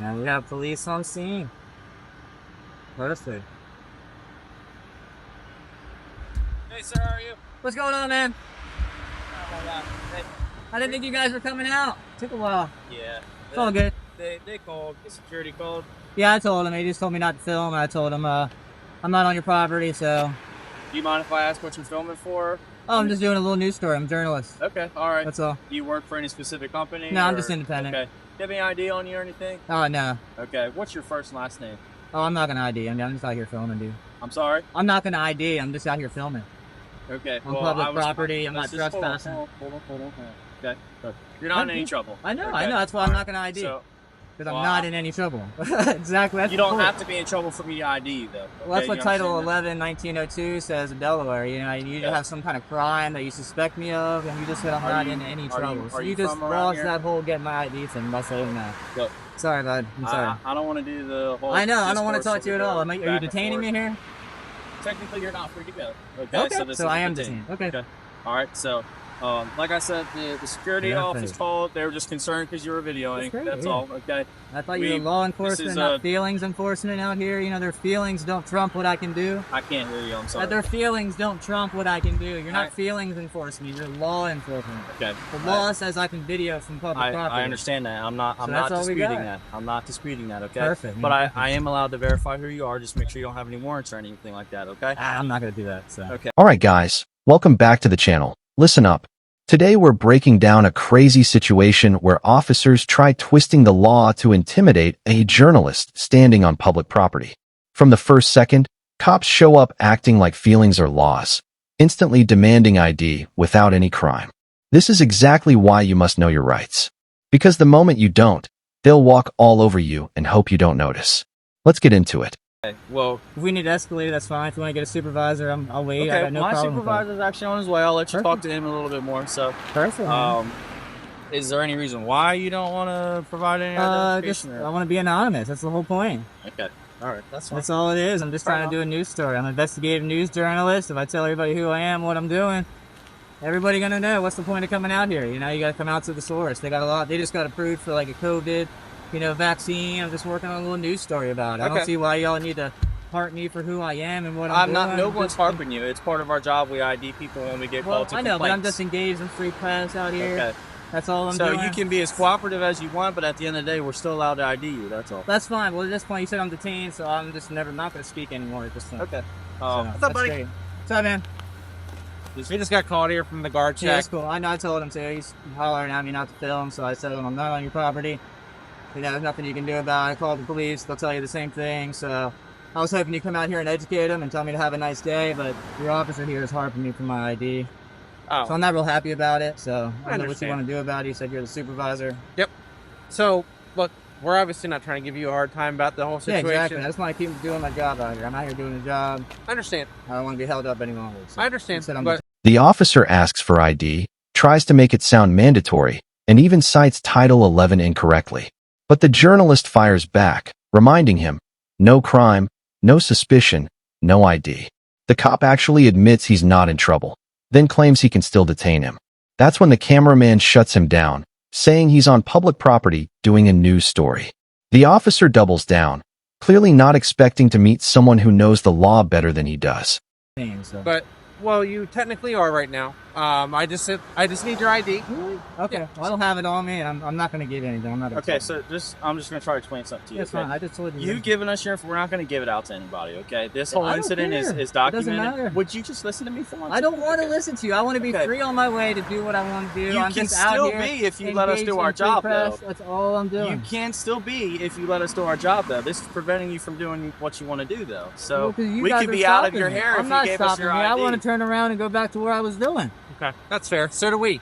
Now we have police on scene. Perfect. Hey, sir, how are you? What's going on, man? Hey, I didn't think you guys were coming out. Took a while. yeah. It's all good. They called. The security called. Yeah, I told him. He just told me not to film. And I told him, I'm not on your property, so. Do you mind if I ask what you're filming for? Oh, I'm just doing a little news story. I'm a journalist. Okay, all right. That's all. Do you work for any specific company? No, I'm just independent. Okay. Do you have any ID on you or anything? Oh, no. Okay. What's your first and last name? Oh, I'm not going to ID. I'm just out here filming, dude. I'm sorry? I'm not going to ID. I'm just out here filming. Okay. On public property. I'm not trespassing. Hold on. Okay. You're not in any trouble. I know. Okay. I know. That's why I'm not going to ID. Because I'm not in any trouble. Exactly. That's you don't have to be in trouble for me to ID you, though. Okay? Well, that's what Title 11, 1902 says in Delaware. You know, you have some kind of crime that you suspect me of, and you just said I'm not in any trouble. So you just lost that whole get my ID thing by saying that. Look, sorry, bud. I'm sorry. I don't want to do the whole. I know. I don't want to talk to you at all. Are you detaining me here? Technically, you're not free to go. Okay. So I am detained. Okay. All right. So, like I said, the security office called. They were just concerned because you were videoing. That's all. Okay. I thought you were law enforcement, not feelings enforcement out here. You know, their feelings don't trump what I can do. I can't hear you. I'm sorry. Their feelings don't trump what I can do. You're not feelings enforcement. You're law enforcement. Okay. The law says I can video from public property. I understand that. I'm not disputing that. I'm not disputing that. Okay. Perfect. But I am allowed to verify who you are. Just make sure you don't have any warrants or anything like that. Okay. I'm not gonna do that. So. Okay. All right, guys. Welcome back to the channel. Listen up. Today we're breaking down a crazy situation where officers try twisting the law to intimidate a journalist standing on public property. From the first second, cops show up acting like feelings are laws, instantly demanding ID without any crime. This is exactly why you must know your rights. Because the moment you don't, they'll walk all over you and hope you don't notice. Let's get into it. Okay, well, if we need to escalate, that's fine. If you want to get a supervisor, I'll wait. Okay, I got no my problem supervisor's actually on his way. I'll let you talk to him a little bit more. So, perfect. Is there any reason why you don't want to provide any identification? I want to be anonymous. That's the whole point. Okay, all right, that's fine. That's all it is. I'm just trying to do a news story. I'm an investigative news journalist. If I tell everybody who I am, what I'm doing, everybody gonna know. What's the point of coming out here? You know, you got to come out to the source. They got a lot. They just got approved for like a COVID, vaccine. I'm just working on a little news story about it. I don't see why y'all need to heart me for who I am and what I'm doing. No one's harping you. It's part of our job. We ID people when we get called to complaints. I know, but I'm just engaged in free press out here. Okay. That's all I'm doing. So you can be as cooperative as you want, but at the end of the day, we're still allowed to ID you. That's all. That's fine. Well, at this point, you said I'm detained, so I'm just not going to speak anymore at this point. Okay. What's up, buddy? What's up, man? We just got called here from the guard check. Yeah, that's cool. I know. I told him to. He's hollering at me not to film, so I said I'm not on your property. There's nothing you can do about it. I called the police. They'll tell you the same thing. So I was hoping you come out here and educate them and tell me to have a nice day, but your officer here is harping me for my ID. Oh. So I'm not real happy about it. So I don't know what you want to do about it. You said you're the supervisor. Yep. So, look, we're obviously not trying to give you a hard time about the whole situation. Yeah, exactly. I just want to keep doing my job out here. I'm out here doing a job. I understand. I don't want to be held up any longer. So I understand. But the officer asks for ID, tries to make it sound mandatory, and even cites Title 11 incorrectly. But the journalist fires back, reminding him, no crime, no suspicion, no ID. The cop actually admits he's not in trouble, then claims he can still detain him. That's when the cameraman shuts him down, saying he's on public property doing a news story. The officer doubles down, clearly not expecting to meet someone who knows the law better than he does. But, well, you technically are right now. I just need your ID. Really? Okay. Yeah. Well, I don't have it on me. I'm not going to give you anything. I'm not. Okay, so I'm just going to try to explain something to you. That's fine. I just told you. You've given us your info. We're not going to give it out to anybody. Okay. This whole incident is documented. It doesn't matter. Would you just listen to me for once? I don't want to listen to you. I want to be free on my way to do what I want to do. You can still be if you let us do our job, though. That's all I'm doing. You can still be if you let us do our job, though. This is preventing you from doing what you want to do, though. So we could be out of your hair if you gave us your ID. I want to turn around and go back to where I was doing. Okay, that's fair. So do we.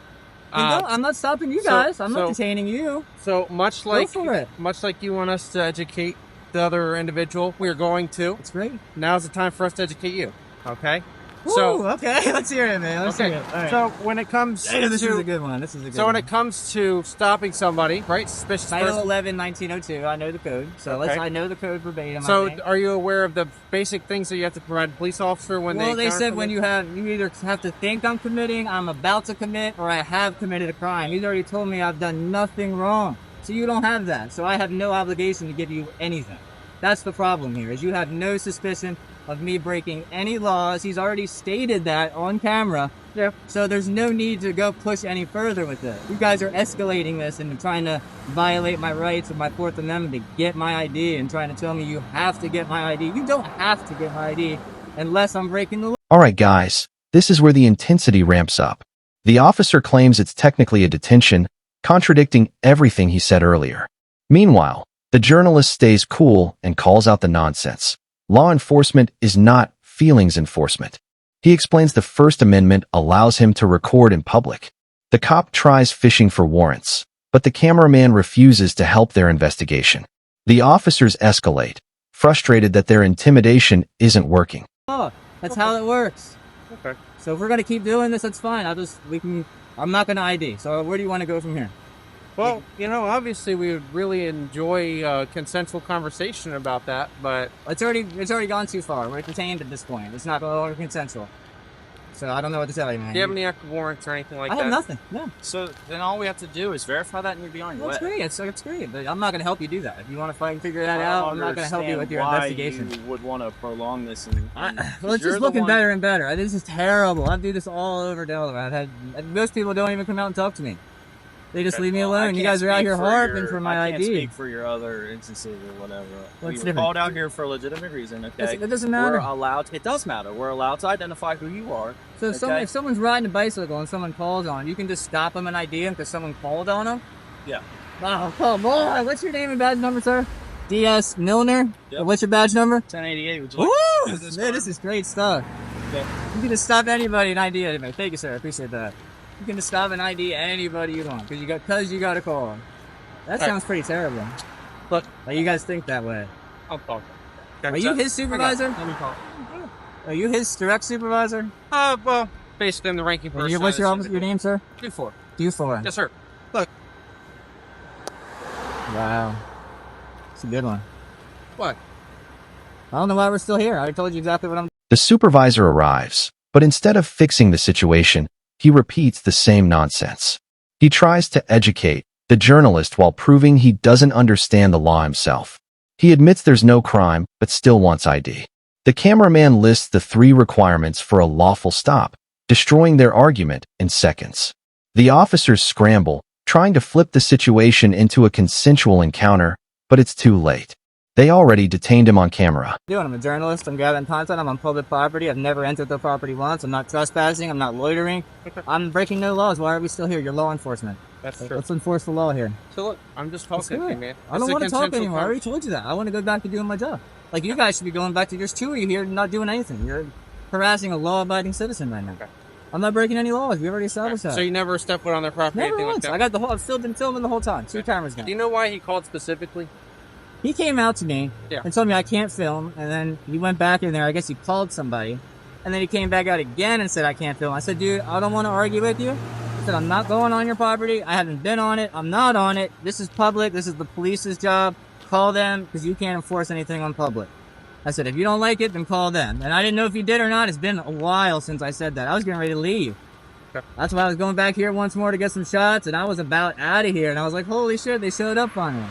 I'm not stopping you guys. I'm not detaining you. So much like go for it. Much like you want us to educate the other individual, we are going to. That's great. Now's the time for us to educate you. Okay. So okay, let's hear it, man. Let's hear it. All right. So when it comes to this is a good one. This is a good So one. when it comes to stopping somebody, right? Suspicious Title person. 11, 1902. I know the code. So I know the code verbatim. So are you aware of the basic things that you have to provide a police officer when Well, they said when you either have to think I'm committing, I'm about to commit, or I have committed a crime. He's already told me I've done nothing wrong. So you don't have that. So I have no obligation to give you anything. That's the problem here, is you have no suspicion of me breaking any laws. He's already stated that on camera. Yeah. So there's no need to go push any further with it. You guys are escalating this and trying to violate my rights of my Fourth Amendment to get my ID and trying to tell me you have to get my ID. You don't have to get my ID unless I'm breaking the law. All right, guys, this is where the intensity ramps up. The officer claims it's technically a detention, contradicting everything he said earlier. Meanwhile, the journalist stays cool and calls out the nonsense. Law enforcement is not feelings enforcement. He explains the First Amendment allows him to record in public. The cop tries fishing for warrants, but the cameraman refuses to help their investigation. The officers escalate, frustrated that their intimidation isn't working. Oh, that's how it works. Okay. So if we're gonna keep doing this, that's fine. I'm not gonna ID. So where do you want to go from here? Well, obviously we would really enjoy consensual conversation about that, but It's already gone too far. We're detained at this point. It's not no longer consensual. So I don't know what to tell you, man. do you have any active warrants or anything like I that? have nothing. No. So then all we have to do is verify that and you'll be on your That's way. great. It's great. But I'm not going to help you do that. If you want to fight and figure that out, I'm not going to help you with your investigation. You would want to prolong this. And Well, it's just looking better and better. This is terrible. I do this all over Delaware. Most people don't even come out and talk to me. They just leave me alone. You guys are out here harping for my I ID. can't speak for your other instances or whatever. What's We were called out here for a legitimate reason, okay? It doesn't matter. It does matter. We're allowed to identify who you are. So if someone's riding a bicycle and someone calls on, you can just stop them and ID them because someone called on them? Yeah. Oh, come on. What's your name and badge number, sir? D.S. Milner? Yep. What's your badge number? 1088. Would you Woo! like this Man, this is great stuff. Okay. You can just stop anybody and ID anybody. Thank you, sir. I appreciate that. You can just stop and ID anybody you want because you got a call. That sounds pretty terrible. Look, Like you guys think that way. I'll talk. Are you his supervisor? Let me call. Are you his direct supervisor? Well, basically I'm the ranking person. What's your name, sir? 2-4. D4. Yes, sir. Wow. It's a good one. What? I don't know why we're still here. I told you exactly what I'm. The supervisor arrives, but instead of fixing the situation, he repeats the same nonsense. He tries to educate the journalist while proving he doesn't understand the law himself. He admits there's no crime, but still wants ID. The cameraman lists the 3 requirements for a lawful stop, destroying their argument in seconds. The officers scramble, trying to flip the situation into a consensual encounter, but it's too late. They already detained him on camera. I'm a journalist. I'm gathering content. I'm on public property. I've never entered the property once. I'm not trespassing. I'm not loitering. I'm breaking no laws. Why are we still here? You're law enforcement. That's true. Let's enforce the law here. So look, I'm just talking to you, man. I don't want to talk anymore. I already told you that. I want to go back to doing my job. Like you guys should be going back to. There's 2 of you here not doing anything. You're harassing a law-abiding citizen right now. Okay. I'm not breaking any laws. We already established that. So you never stepped foot on their property? Never anything once. like that? I've still been filming the whole time. 2 cameras now. Do you know why he called specifically? He came out to me Yeah. and told me I can't film, and then he went back in there. I guess he called somebody, and then he came back out again and said I can't film. I said, dude, I don't want to argue with you. I said, I'm not going on your property. I haven't been on it. I'm not on it. This is public. This is the police's job. Call them because you can't enforce anything on public. I said, if you don't like it, then call them. And I didn't know if he did or not. It's been a while since I said that. I was getting ready to leave. Okay. That's why I was going back here once more to get some shots, and I was about out of here. And I was like, holy shit, they showed up on me.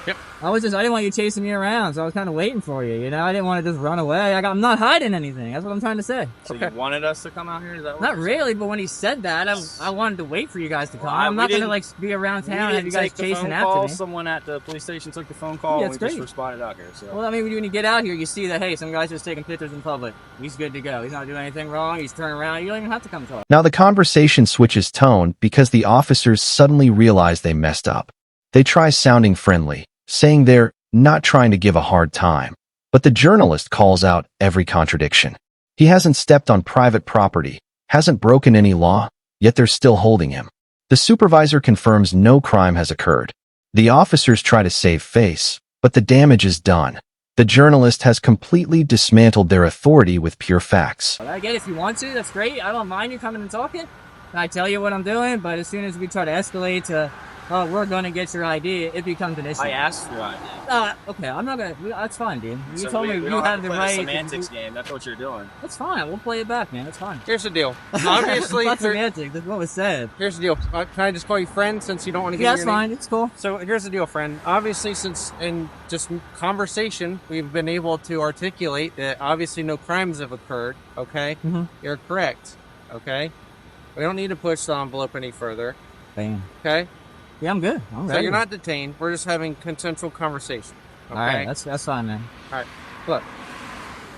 Yep. I didn't want you chasing me around, so I was kind of waiting for you, I didn't want to just run away. I'm not hiding anything. That's what I'm trying to say. So you wanted us to come out here? Is that what Not really, but when he said that, I wanted to wait for you guys to come. I'm not going to, be around town and have you guys chasing after me. Someone at the police station took the phone call and we just responded out here. So. Well, when you get out here, you see that, hey, some guy's just taking pictures in public. He's good to go. He's not doing anything wrong. He's turning around. You don't even have to come talk. Now the conversation switches tone because the officers suddenly realize they messed up. They try sounding friendly, saying they're not trying to give a hard time. But the journalist calls out every contradiction. He hasn't stepped on private property, hasn't broken any law, yet they're still holding him. The supervisor confirms no crime has occurred. The officers try to save face, but the damage is done. The journalist has completely dismantled their authority with pure facts. I get it. If you want to, that's great. I don't mind you coming and talking. And I tell you what I'm doing, but as soon as we try to escalate to oh, we're gonna get your ID, it becomes an issue. I asked for ID. Okay, I'm not gonna. That's fine, dude. You So told me we you don't have the to play right. a semantics game. That's what you're doing. That's fine. We'll play it back, man. That's fine. Here's the deal. Obviously, It's not semantics. That's what was said. here's the deal. Can I just call you friend since you don't want to get Yeah, your that's name? fine. It's cool. So here's the deal, friend. Obviously, since in just conversation, we've been able to articulate that obviously no crimes have occurred. Okay, You're correct. Okay, we don't need to push the envelope any further. Bam. Okay, Yeah, I'm good. I'm so ready. you're not detained. We're just having consensual conversation. Okay, All right, that's fine, man. look.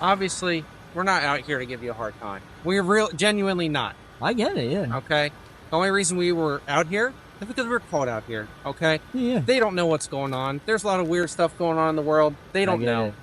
Obviously, we're not out here to give you a hard time. We're genuinely not. I get it. Yeah. Okay, the only reason we were out here is because we're called out here. Okay. Yeah. They don't know what's going on. There's a lot of weird stuff going on in the world. They don't know.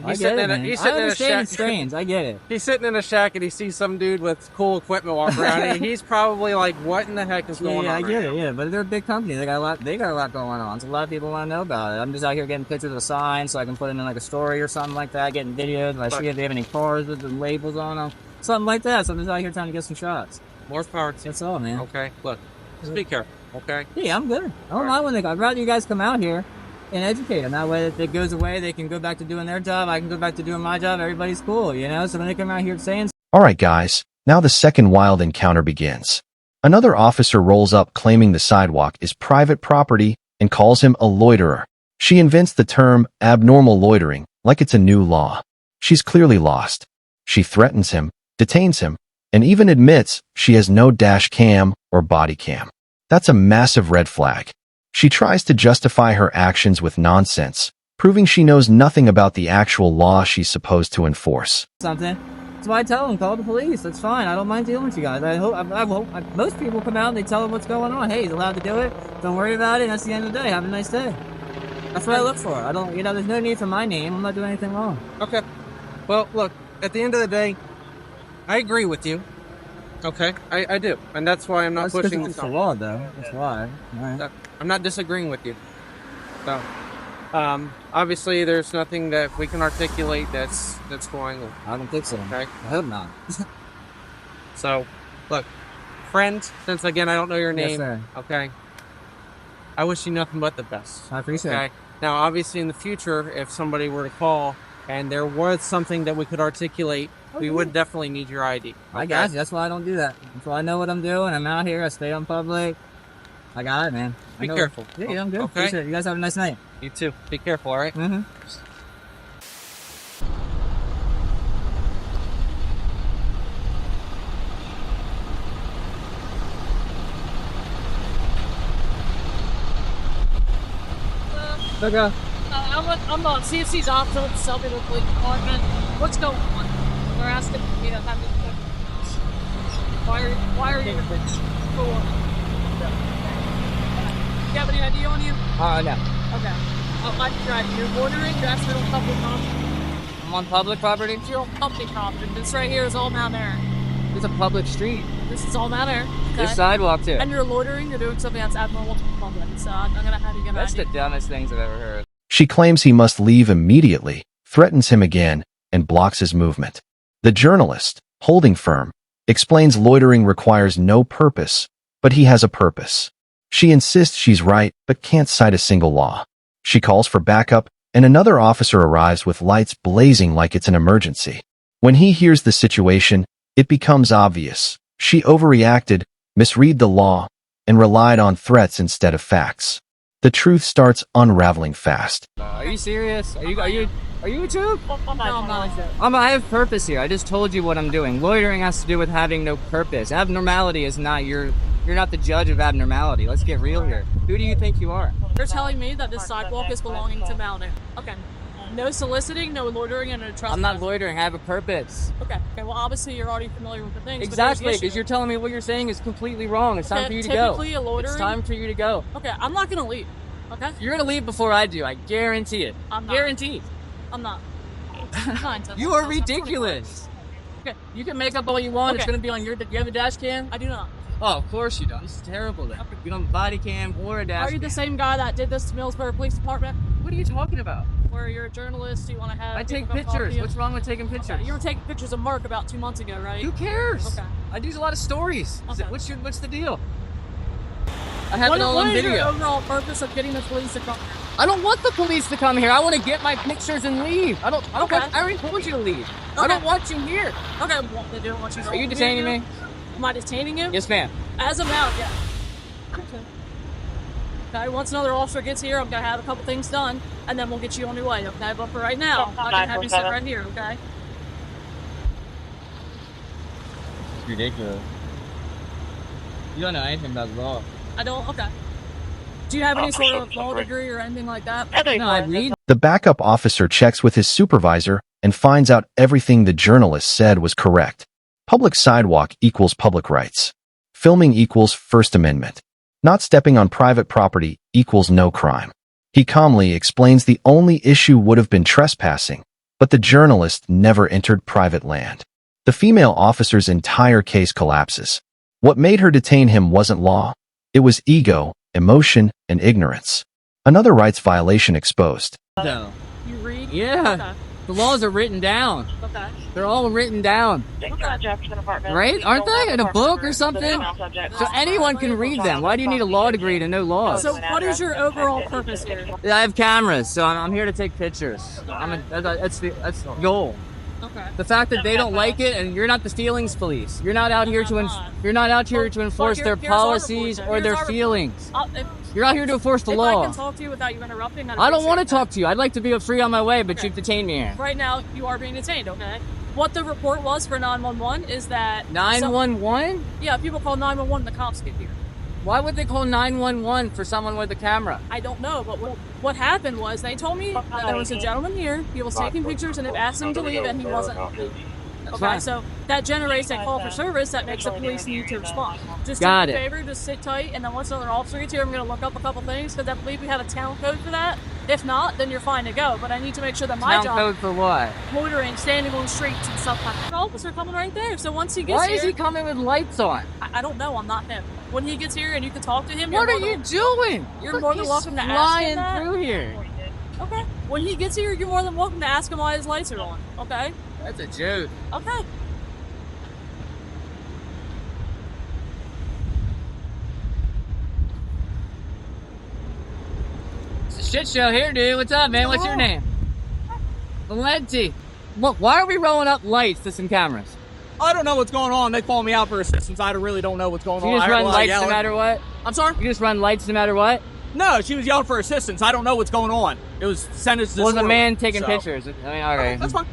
I get it, man. I understand it's strange. I get it. He's sitting in a shack and he sees some dude with cool equipment walking around. And he's probably like, "What in the heck is going on?" I get right it. Yeah, but they're a big company. They got a lot. They got a lot going on. So a lot of people want to know about it. I'm just out here getting pictures of signs so I can put them in like a story or something like that. Getting videos. If I see if they have any cars with the labels on them, something like that. So I'm just out here trying to get some shots. More power to you. That's all, man. Okay. Look, just be careful. Okay. Yeah, I'm good. I don't mind when I'd rather you guys come out here and educate them. That way, if it goes away, they can go back to doing their job. I can go back to doing my job. Everybody's cool, you know? So when they come out here saying... Alright guys, now the second wild encounter begins. Another officer rolls up claiming the sidewalk is private property and calls him a loiterer. She invents the term abnormal loitering like it's a new law. She's clearly lost. She threatens him, detains him, and even admits she has no dash cam or body cam. That's a massive red flag. She tries to justify her actions with nonsense, proving she knows nothing about the actual law she's supposed to enforce. Something. That's why I tell them, call the police. That's fine. I don't mind dealing with you guys. I hope most people come out and they tell them what's going on. Hey, he's allowed to do it. Don't worry about it. That's the end of the day. Have a nice day. That's what I look for. I don't, there's no need for my name. I'm not doing anything wrong. Okay. Well, look. At the end of the day, I agree with you. Okay, I do, and that's why I'm not pushing this. It's the law, though. That's why. All right. I'm not disagreeing with you. So, obviously, there's nothing that we can articulate that's going on. I don't think so. Okay. I hope not. So, look, friend. Since again I don't know your name. Yes, sir. Okay. I wish you nothing but the best. I appreciate it. Okay. Now, obviously, in the future, if somebody were to call and there was something that we could articulate, we would definitely need your ID. Okay? I got you. That's why I don't do that. That's why I know what I'm doing. I'm out here. I stay on public. I got it, man. Be careful. Yeah, I'm good. Okay. Appreciate it. You guys have a nice night. You too. Be careful, all right? Mm-hmm. Okay. I'm on CFC's office with the Selbyville Police Department. What's going on? They're asking me to have this. Why are you? Cool. You have any ID on you? No. Okay. I tried. You're loitering. You're actually on public property. I'm on public property. You're on public property. This right here is all Mount Air. It's a public street. This is all Mount Air. Okay. There's sidewalk too. And you're loitering. You're doing something that's abnormal to the public. So I'm gonna have you get an That's ID. the dumbest things I've ever heard. She claims he must leave immediately, threatens him again, and blocks his movement. The journalist, holding firm, explains loitering requires no purpose, but he has a purpose. She insists she's right, but can't cite a single law. She calls for backup, and another officer arrives with lights blazing like it's an emergency. When he hears the situation, it becomes obvious. She overreacted, misread the law, and relied on threats instead of facts. The truth starts unraveling fast. Are you serious? Are you a joke? No, I'm not. I have purpose here. I just told you what I'm doing. Loitering has to do with having no purpose. Abnormality is not you're not the judge of abnormality. Let's get real here. Who do you think you are? You're telling me that this sidewalk is belonging to Mount Air. Okay. No soliciting, no loitering, and no trespassing. I'm not loitering. I have a purpose. Okay. Well, obviously you're already familiar with the things. Exactly, because you're telling me what you're saying is completely wrong. It's time for you to go. Typically, a loitering. It's time for you to go. Okay, I'm not gonna leave. Okay. You're gonna leave before I do. I guarantee it. I'm not. Guaranteed. I'm not. You are ridiculous. Okay. You can make up all you want. Okay. It's gonna be on your. Do you have a dash cam? I do not. Oh, of course you don't. This is terrible. Then. You don't have a body cam or a dash. Are you the cam. same guy that did this to Millsboro Police Department? What are you talking about? Where you're a journalist, you want to have. I take people come talk to pictures. you? What's wrong with taking pictures? Okay. You were taking pictures of Mark about 2 months ago, right? Who cares? Okay. I do a lot of stories. Okay. What's the deal? I have it all on What is your video. overall purpose of getting the police to come here? I don't want the police to come here. I want to get my pictures and leave. I already told you to leave. I don't want you here. Okay, well, they don't want you to. Are you detaining me? Am I detaining you? Yes, ma'am. As of now, yeah. Okay, once another officer gets here, I'm gonna have a couple things done, and then we'll get you on your way, okay? But for right now, I can have you sit right here, okay? It's ridiculous. You don't know anything about law. I don't, okay. Do you have any sort of law degree or anything like that? No, I read. The backup officer checks with his supervisor and finds out everything the journalist said was correct. Public sidewalk equals public rights. Filming equals First Amendment. Not stepping on private property equals no crime. He calmly explains the only issue would have been trespassing, but the journalist never entered private land. The female officer's entire case collapses. What made her detain him wasn't law. It was ego, emotion, and ignorance. Another rights violation exposed. No. You read? Yeah. Okay. The laws are written down. Okay. They're all written down. Right? Aren't they? In a book or something? So anyone can read them. Why do you need a law degree to know laws? So what is your overall purpose here? I have cameras, so I'm here to take pictures. That's the goal. Okay. The fact that they don't like it, and you're not the feelings police. You're not out here to enforce their policies or their feelings. You're out here to enforce the If law. I can talk to you without you interrupting, I don't want to talk to you. I'd like to be free on my way, but you've detained me here. Right now, you are being detained, okay? What the report was for 911 is that... 911? Yeah, people call 911 and the cops get here. Why would they call 911 for someone with a camera? I don't know, but what happened was they told me that there was a gentleman here, he was taking pictures, and they've asked him to leave, and he wasn't leaving. Okay, so that generates a call for service that makes the police need to respond. Just do me a favor, just sit tight, and then once another officer gets here, I'm going to look up a couple things, because I believe we have a town code for that. If not, then you're fine to go, but I need to make sure that my job... Town code for what? Loitering, standing on streets and stuff like that. The officer coming right there, so once he gets Why here... is he coming with lights on? I don't know, I'm not him. When he gets here and you can talk to him... What are you doing? You're more than welcome to ask him that. Flying through here. Okay. When he gets here, you're more than welcome to ask him why his lights are on. Okay? That's a joke. Okay. It's a shit show here, dude. What's up, man? What's your name? Valenti. What? Why are we rolling up lights to some cameras? I don't know what's going on. They call me out for assistance. I really don't know what's going on. You just run lights no matter what? I'm sorry? You just run lights no matter what? No, she was yelling for assistance. I don't know what's going on. It was sentenced to... Well, the man taking pictures. I mean, all right. That's fine.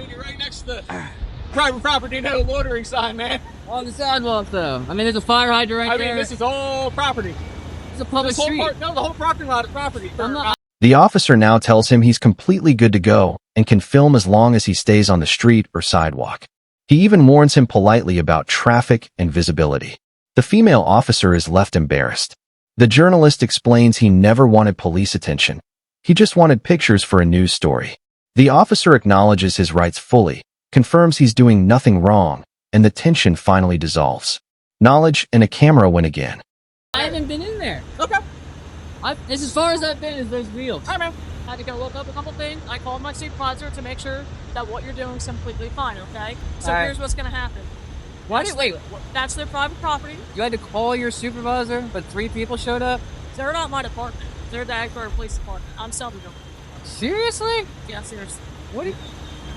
You're right next to the private property, no loitering sign, man. On the sidewalk, though. I mean, there's a fire hydrant right there. I mean, this is all property. It's a public street. The whole parking lot is property. The officer now tells him he's completely good to go and can film as long as he stays on the street or sidewalk. He even warns him politely about traffic and visibility. The female officer is left embarrassed. The journalist explains he never wanted police attention. He just wanted pictures for a news story. The officer acknowledges his rights fully, confirms he's doing nothing wrong, and the tension finally dissolves. Knowledge and a camera win again. I haven't been in there. Okay. This as far as I've been is those wheels. Hi, man. I had to go look up a couple things. I called my supervisor to make sure that what you're doing is completely fine, okay? So here's what's going to happen. Wait. That's their private property. You had to call your supervisor, but 3 people showed up? They're not my department. They're the Agbar Police Department. I'm self-employed. Seriously? Yeah, seriously. What? Okay.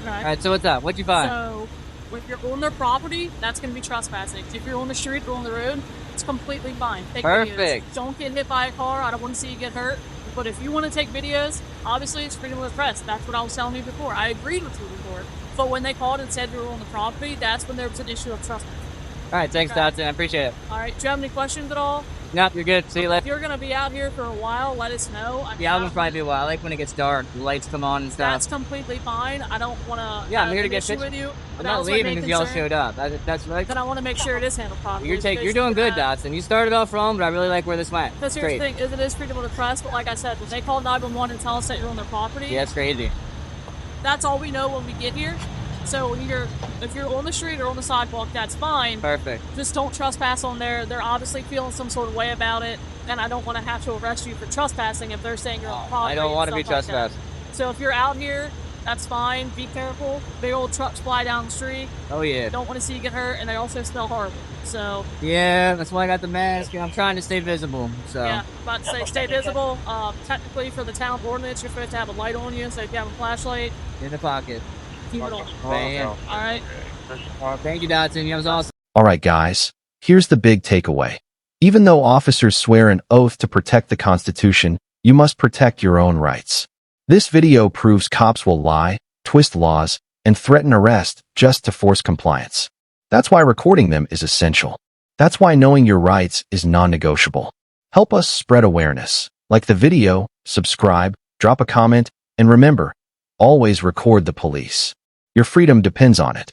Alright, so what's up? What'd you find? So, if you're on their property, that's going to be trespassing. If you're on the street or on the road, it's completely fine. Take Perfect. Videos. Don't get hit by a car. I don't want to see you get hurt. But if you want to take videos, obviously it's freedom of the press. That's what I was telling you before. I agreed with you before. But when they called and said you were on the property, that's when there was an issue of trespassing. Alright, thanks, Dotson. I appreciate it. Alright, do you have any questions at all? Nope, you're good. See you later. If you're going to be out here for a while, let us know. Yeah, I'm going to probably be a while. I like when it gets dark. The lights come on and stuff. That's completely fine. I don't want to I'm here to get with you. I'm not leaving because y'all showed up. That's right. Then I want to make sure it is handled properly. You're doing good, Dotson. You started off wrong, but I really like where this went. Because here's the thing, it is freedom of the press, but like I said, when they call 911 and tell us that you're on their property... Yeah, it's crazy. That's all we know when we get here. So if you're on the street or on the sidewalk, that's fine. Perfect. Just don't trespass on there. They're obviously feeling some sort of way about it, and I don't want to have to arrest you for trespassing if they're saying you're on property. I don't want to be trespassed. So if you're out here, That's fine. Be careful. Big old trucks fly down the street. Oh yeah. Don't want to see you get hurt, and they also smell horrible. So yeah, that's why I got the mask. I'm trying to stay visible. So yeah, about to say stay visible. Technically, for the town ordinance, you're supposed to have a light on you. So if you have a flashlight, in the pocket. keep it on. Bam. All right. Thank you, Dotson. That was awesome. All right, guys. Here's the big takeaway. Even though officers swear an oath to protect the Constitution, you must protect your own rights. This video proves cops will lie, twist laws, and threaten arrest just to force compliance. That's why recording them is essential. That's why knowing your rights is non-negotiable. Help us spread awareness. Like the video, subscribe, drop a comment, and remember, always record the police. Your freedom depends on it.